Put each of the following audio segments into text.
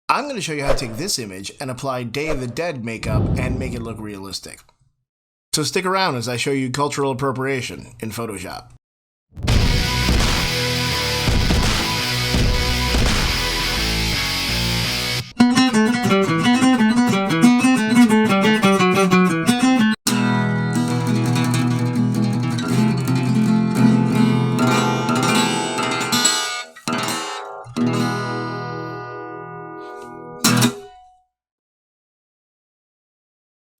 I'm going to show you how to take this image and apply Day of the Dead makeup and make it look realistic. So stick around as I show you cultural appropriation in Photoshop.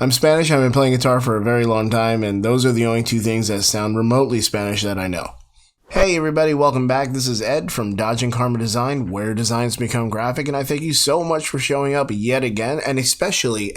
I'm Spanish, I've been playing guitar for a very long time, and those are the only two things that sound remotely Spanish that I know. Hey everybody, welcome back. This is Ed from Dodging Karma Design, where designs become graphic, and I thank you so much for showing up yet again, and especially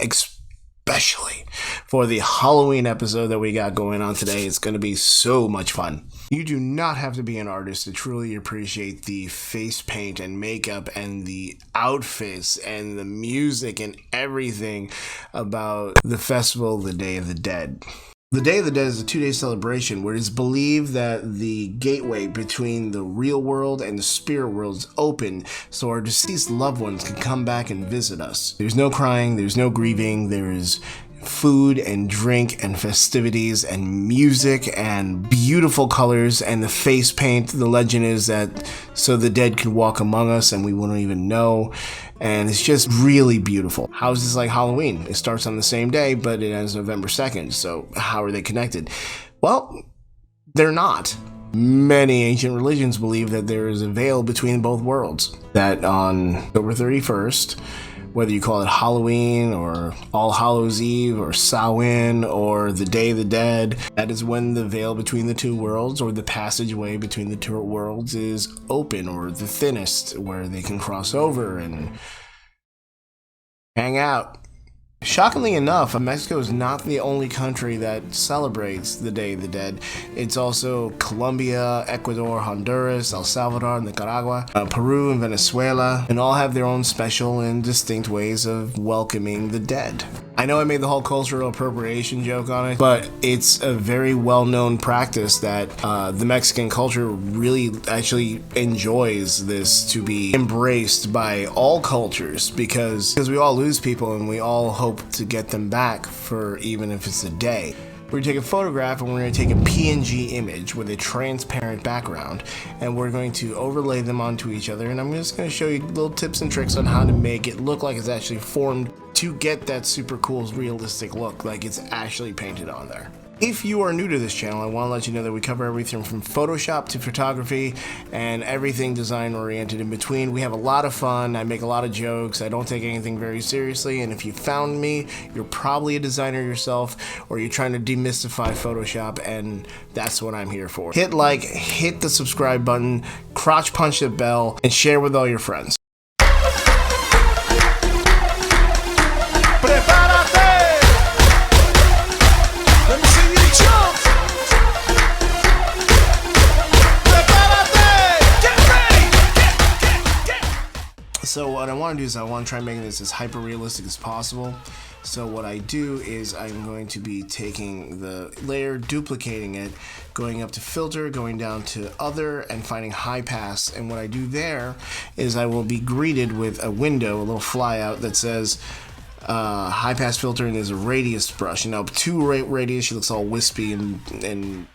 for the Halloween episode that we got going on today. It's going to be so much fun. You do not have to be an artist to truly appreciate the face paint and makeup and the outfits and the music and everything about the festival, the Day of the Dead. The Day of the Dead is a 2-day celebration where it is believed that the gateway between the real world and the spirit world is open so our deceased loved ones can come back and visit us. There's no crying, there's no grieving, there is food and drink and festivities and music and beautiful colors and the face paint. The legend is that so the dead can walk among us and we wouldn't even know. And it's just really beautiful. How is this like Halloween? It starts on the same day, but it ends November 2nd. So how are they connected? Well, they're not. Many ancient religions believe that there is a veil between both worlds. That on October 31st, whether you call it Halloween or All Hallows Eve or Samhain or the Day of the Dead, that is when the veil between the two worlds or the passageway between the two worlds is open or the thinnest, where they can cross over and hang out. Shockingly enough, Mexico is not the only country that celebrates the Day of the Dead. It's also Colombia, Ecuador, Honduras, El Salvador, Nicaragua, Peru, and Venezuela, and all have their own special and distinct ways of welcoming the dead. I know I made the whole cultural appropriation joke on it, but it's a very well-known practice that the Mexican culture really actually enjoys this to be embraced by all cultures because we all lose people and we all hope to get them back for even if it's a day. We're going to take a photograph and we're going to take a PNG image with a transparent background and we're going to overlay them onto each other, and I'm just going to show you little tips and tricks on how to make it look like it's actually formed to get that super cool realistic look, like it's actually painted on there. If you are new to this channel, I want to let you know that we cover everything from Photoshop to photography and everything design oriented in between. We have a lot of fun. I make a lot of jokes. I don't take anything very seriously. And if you found me, you're probably a designer yourself or you're trying to demystify Photoshop, and that's what I'm here for. Hit like, hit the subscribe button, crotch punch the bell, and share with all your friends. So what I want to do is I want to try making this as hyper realistic as possible. So what I do is I'm going to be taking the layer, duplicating it, going up to filter, going down to other, and finding high pass. And what I do there is I will be greeted with a window, a little flyout that says high pass filter, and there's a radius brush. You know, radius, she looks all wispy and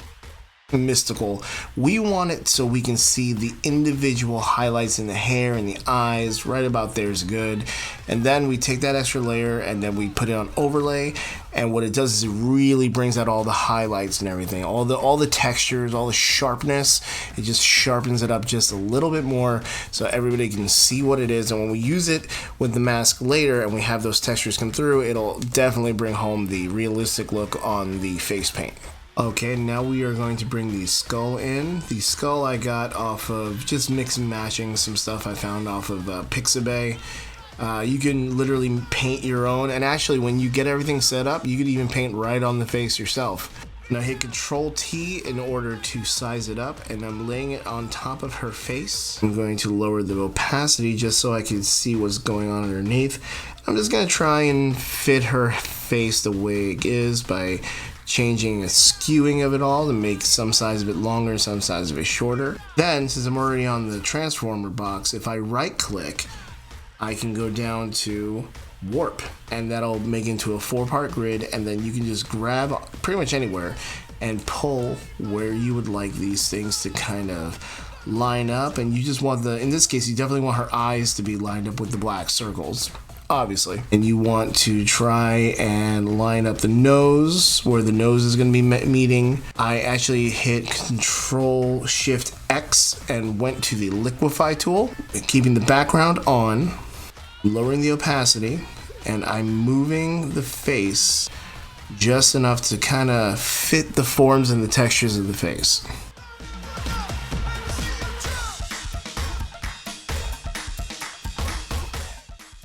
mystical. We want it so we can see the individual highlights in the hair and the eyes. Right about there is good. And then we take that extra layer and then we put it on overlay, and what it does is it really brings out all the highlights and everything, all the textures, all the sharpness. It just sharpens it up just a little bit more so everybody can see what it is, and when we use it with the mask later and we have those textures come through, it'll definitely bring home the realistic look on the face paint. Okay, now we are going to bring the skull in. The skull I got off of just mix and matching some stuff I found off of Pixabay. You can literally paint your own, and actually when you get everything set up, you could even paint right on the face yourself. Now hit Control T in order to size it up, and I'm laying it on top of her face. I'm going to lower the opacity just so I can see what's going on underneath. I'm just going to try and fit her face the way it is by changing a skewing of it all to make some size of it longer, some size of it shorter. Then, since I'm already on the transformer box, if I right click, I can go down to warp, and that'll make into a 4-part grid, and then you can just grab pretty much anywhere and pull where you would like these things to kind of line up. And you just want in this case, you definitely want her eyes to be lined up with the black circles, obviously. And you want to try and line up the nose where the nose is going to be meeting. I actually hit Control Shift X and went to the liquify tool, keeping the background on, lowering the opacity, and I'm moving the face just enough to kind of fit the forms and the textures of the face.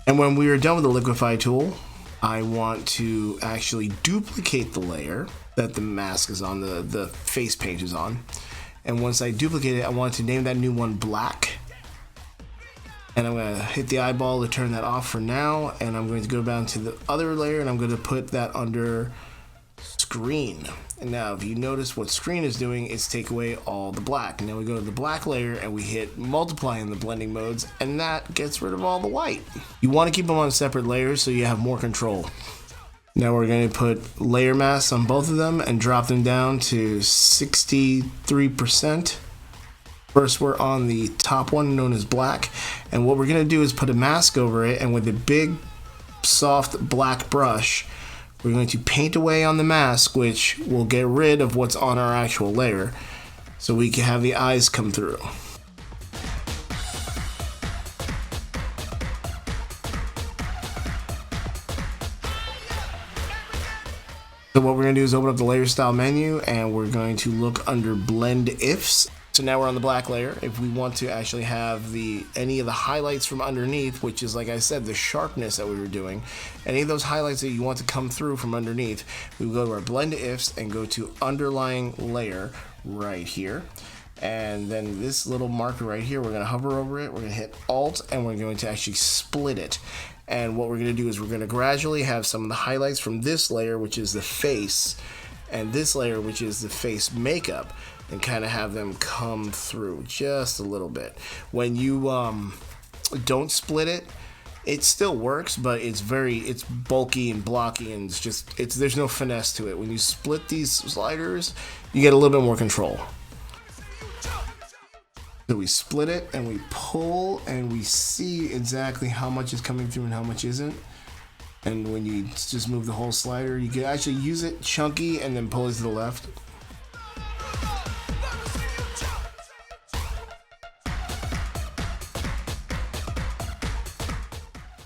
And when we are done with the liquify tool, I want to actually duplicate the layer that the mask is on, the face paint is on. And once I duplicate it, I want to name that new one black. And I'm going to hit the eyeball to turn that off for now. And I'm going to go down to the other layer and I'm going to put that under screen. And now if you notice what screen is doing, it's take away all the black. And now we go to the black layer and we hit multiply in the blending modes, and that gets rid of all the white. You want to keep them on separate layers so you have more control. Now we're going to put layer masks on both of them and drop them down to 63%. First, we're on the top one known as black, and what we're going to do is put a mask over it, and with a big soft black brush, we're going to paint away on the mask, which will get rid of what's on our actual layer, so we can have the eyes come through. So what we're going to do is open up the layer style menu, and we're going to look under blend ifs. So now we're on the black layer. If we want to actually have any of the highlights from underneath, which is, like I said, the sharpness that we were doing, any of those highlights that you want to come through from underneath, we will go to our blend ifs and go to underlying layer right here. And then this little marker right here, we're going to hover over it, we're going to hit Alt, and we're going to actually split it. And what we're going to do is we're going to gradually have some of the highlights from this layer, which is the face, and this layer, which is the face makeup, and kind of have them come through just a little bit. When you don't split it, it still works, but it's bulky and blocky, and there's no finesse to it. When you split these sliders, you get a little bit more control. So we split it and we pull and we see exactly how much is coming through and how much isn't. And when you just move the whole slider, you can actually use it chunky and then pull it to the left.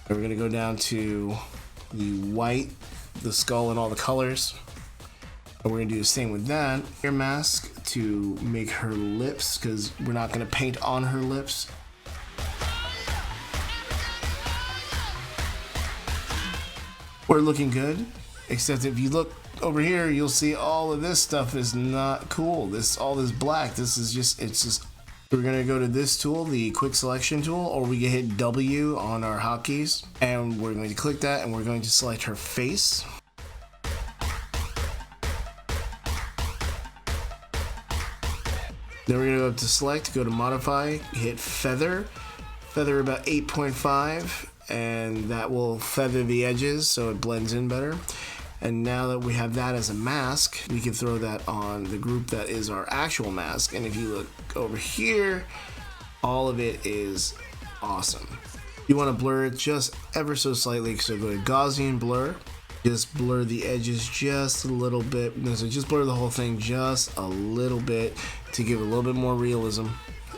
We're going to go down to the white, the skull, and all the colors. And we're going to do the same with that. Hair mask to make her lips, because we're not going to paint on her lips. We're looking good, except if you look over here, you'll see all of this stuff is not cool. All this black, we're going to go to this tool, the quick selection tool, or we can hit W on our hotkeys, and we're going to click that, and we're going to select her face. Then we're going to go up to select, go to modify, hit feather about 8.5, and that will feather the edges so it blends in better. And now that we have that as a mask, we can throw that on the group that is our actual mask. And if you look over here, all of it is awesome. You want to blur it just ever so slightly, so go to Gaussian blur. Just blur the edges just a little bit. So just blur the whole thing just a little bit to give it a little bit more realism.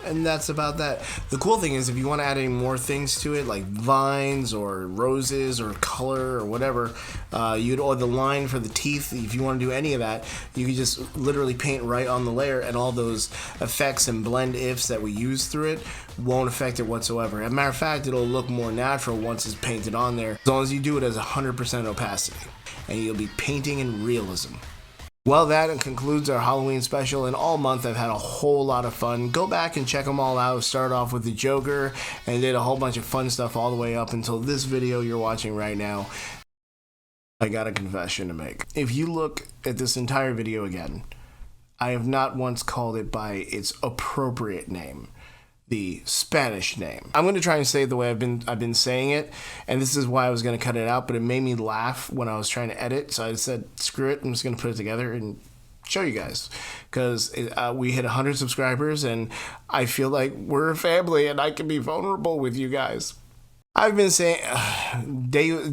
And that's about that. The cool thing is, if you want to add any more things to it, like vines or roses or color or whatever, or the line for the teeth, if you want to do any of that, you can just literally paint right on the layer, and all those effects and blend ifs that we use through it won't affect it whatsoever. As a matter of fact, it'll look more natural once it's painted on there, as long as you do it as 100% opacity, and you'll be painting in realism. Well, that concludes our Halloween special, and all month I've had a whole lot of fun. Go back and check them all out. Start off with the Joker and did a whole bunch of fun stuff all the way up until this video you're watching right now. I got a confession to make. If you look at this entire video again, I have not once called it by its appropriate name. the Spanish name. I'm going to try and say it the way I've been saying it, and this is why I was going to cut it out, but it made me laugh when I was trying to edit, so I said, screw it, I'm just going to put it together and show you guys, because we hit 100 subscribers, and I feel like we're a family, and I can be vulnerable with you guys. I've been saying, Deus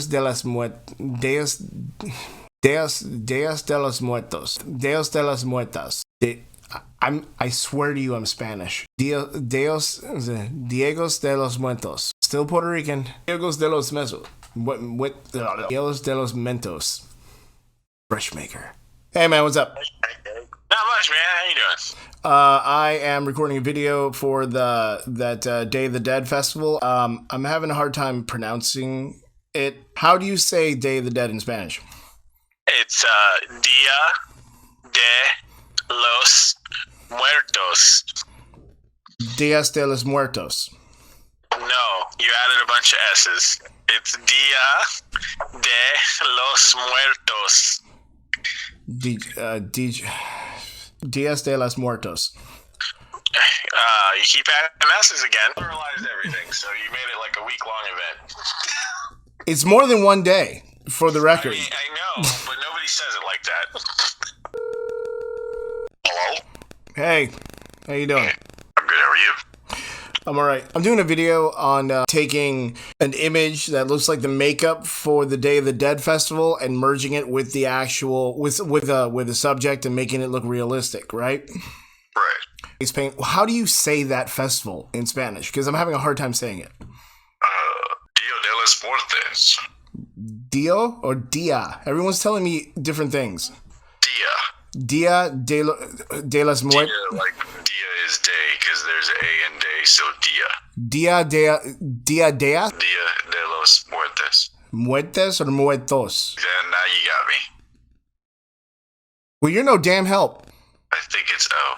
de los Muertos, Deus de los Muertos, Deus de los Muertos. I swear to you, I'm Spanish. Diegos de los Muertos. Still Puerto Rican. Diegos de los Mesos. Diegos de los Mentos. Brush maker. Hey man, what's up? Not much, man. How you doing? I am recording a video for that Day of the Dead festival. I'm having a hard time pronouncing it. How do you say Day of the Dead in Spanish? It's Dia de los Muertos. Dias de los Muertos. No, you added a bunch of S's. It's Dia de los Muertos. Dias de los Muertos. You keep adding S's again. Pluralized everything, so you made it like a week-long event. It's more than one day, for the record. I know, but nobody says it like that. Hello? Hey, how you doing? I'm good, how are you? I'm alright. I'm doing a video on taking an image that looks like the makeup for the Day of the Dead festival and merging it with the actual with the subject and making it look realistic, right? Right. How do you say that festival in Spanish? Because I'm having a hard time saying it. Dia de los Muertos. Dio or Dia? Everyone's telling me different things. Dia. Dia de los Muertos. Dia, like dia is day, because there's a in day, so dia. Dia de Dia de los Muertos. Muertes or Muertos? Yeah, now you got me. Well, you're no damn help. I think it's O.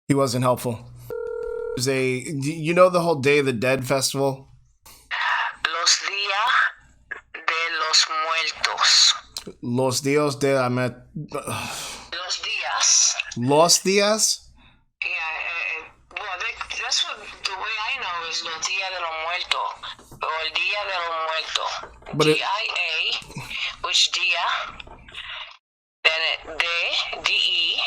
He wasn't helpful. There's you know the whole Day of the Dead festival? Los días de los muertos. Los días de la Los días. Los días? Yeah, well, that's what the way I know is los días de los muertos, or el día de los muertos. But DIA, which día? Then D-E.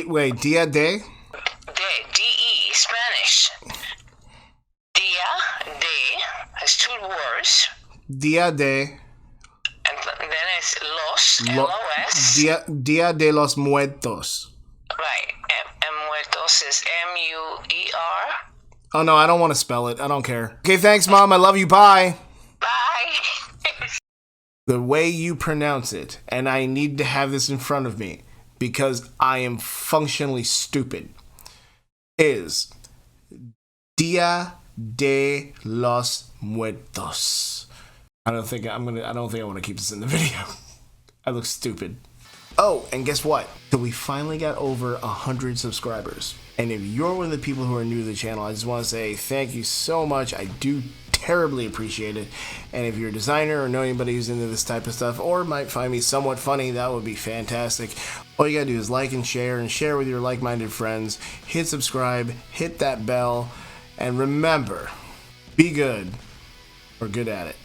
Wait, Dia de? D-E, Spanish. Dia de has two words. Dia de. And then it's los, L-O-S. Dia de los Muertos. Right, and muertos is M-U-E-R. Oh no, I don't want to spell it. I don't care. Okay, thanks, Mom. I love you. Bye. Bye. The way you pronounce it, and I need to have this in front of me because I am functionally stupid, is Dia de los Muertos. I don't think I want to keep this in the video. I look stupid. Oh, and guess what? So we finally got over 100 subscribers. And if you're one of the people who are new to the channel, I just want to say thank you so much. I do terribly appreciate it. And if you're a designer or know anybody who's into this type of stuff or might find me somewhat funny, that would be fantastic. All you gotta do is like and share with your like-minded friends. Hit subscribe, hit that bell, and remember, be good or good at it.